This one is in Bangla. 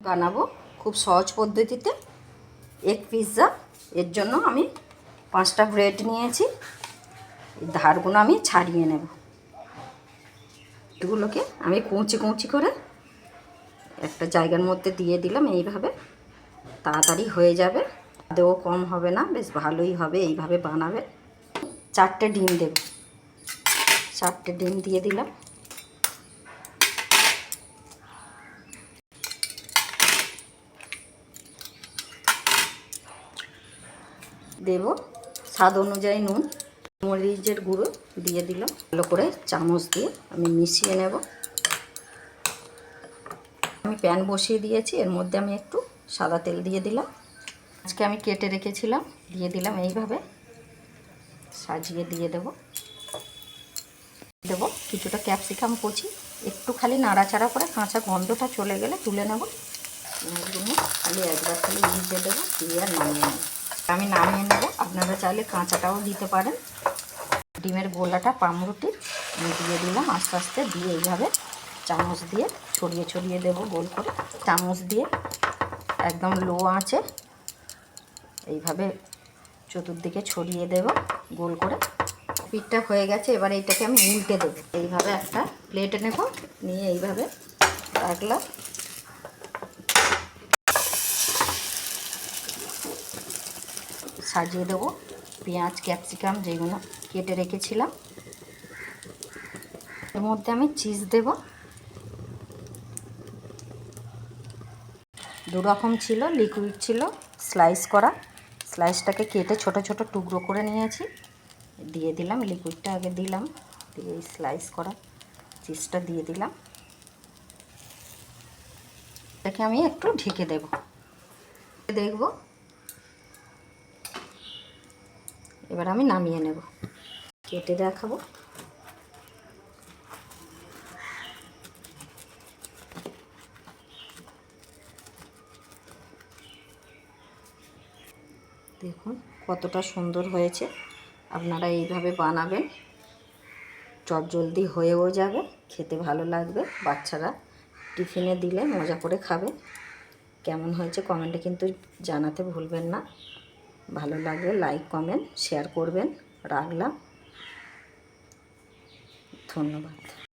বানাবো খুব সহজ পদ্ধতিতে এগ পিৎজা। এর জন্য আমি 5টা ব্রেড নিয়েছি, এই ধারগুলো আমি ছাড়িয়ে নেব। এগুলোকে আমি কুচি কুচি করে একটা জায়গার মধ্যে দিয়ে দিলাম। এইভাবে তাড়াতাড়ি হয়ে যাবে, দেও কম হবে না, বেশ ভালোই হবে। এইভাবে বানাবে। 4টে ডিম দেব, 4টে ডিম দিয়ে দিলাম। দেব স্বাদ অনুযায়ী নুন, মরিচের গুঁড়ো দিয়ে দিলাম। ভালো করে চামচ দিয়ে আমি মিশিয়ে নেব। আমি প্যান বসিয়ে দিয়েছি, এর মধ্যে আমি একটু সাদা তেল দিয়ে দিলাম। আজকে আমি কেটে রেখেছিলাম, দিয়ে দিলাম। এইভাবে সাজিয়ে দিয়ে দেব কিছুটা ক্যাপসিকাম কুচি, একটু খালি নাড়াচাড়া করে কাঁচা গন্ধটা চলে গেলে তুলে নেব। খালি একবার খালি ভিজে দেবো, দিয়ে আর নামিয়ে নেব। আমি নামিয়ে নেব, আপনারা চাইলে কাঁচাটাও দিতে পারেন। ডিমের গোলাটা পাউরুটির আমি দিয়ে দিলাম আস্তে আস্তে, দিয়ে এইভাবে চামচ দিয়ে ছড়িয়ে ছড়িয়ে দেব গোল করে। চামচ দিয়ে একদম লো আঁচে এইভাবে চতুর্দিকে ছড়িয়ে দেব গোল করে। পিঠটা হয়ে গেছে, এবার এইটাকে আমি উল্টে দেবো। এইভাবে একটা প্লেটে নেব, নিয়ে এইভাবে রাখলাম। সাজিয়ে দেবো পেঁয়াজ ক্যাপসিকাম যেগুলো কেটে রেখেছিলাম। এর মধ্যে আমি চিজ দেব। 2 রকম ছিল, লিকুইড ছিল, স্লাইস করা। স্লাইসটাকে কেটে ছোট ছোট টুকরো করে নিয়েছি, দিয়ে দিলাম। লিকুইডটা আগে দিলাম, দিয়ে স্লাইস করা চিজটা দিয়ে দিলাম। এটাকে আমি একটু ঢেকে দেব, দেখব। এবার আমি নামিয়ে নেব, কেটে দেখাবো। দেখুন কতটা সুন্দর হয়েছে। আপনারা এইভাবে বানাবেন, চটজলদি হয়েও যাবে, খেতে ভালো লাগবে। বাচ্চারা টিফিনে দিলে মজা করে খাবে। কেমন হয়েছে কমেন্টে কিন্তু জানাতে ভুলবেন না। ভালো লাগলে লাইক কমেন্ট শেয়ার করবেন। রাখলাম, ধন্যবাদ।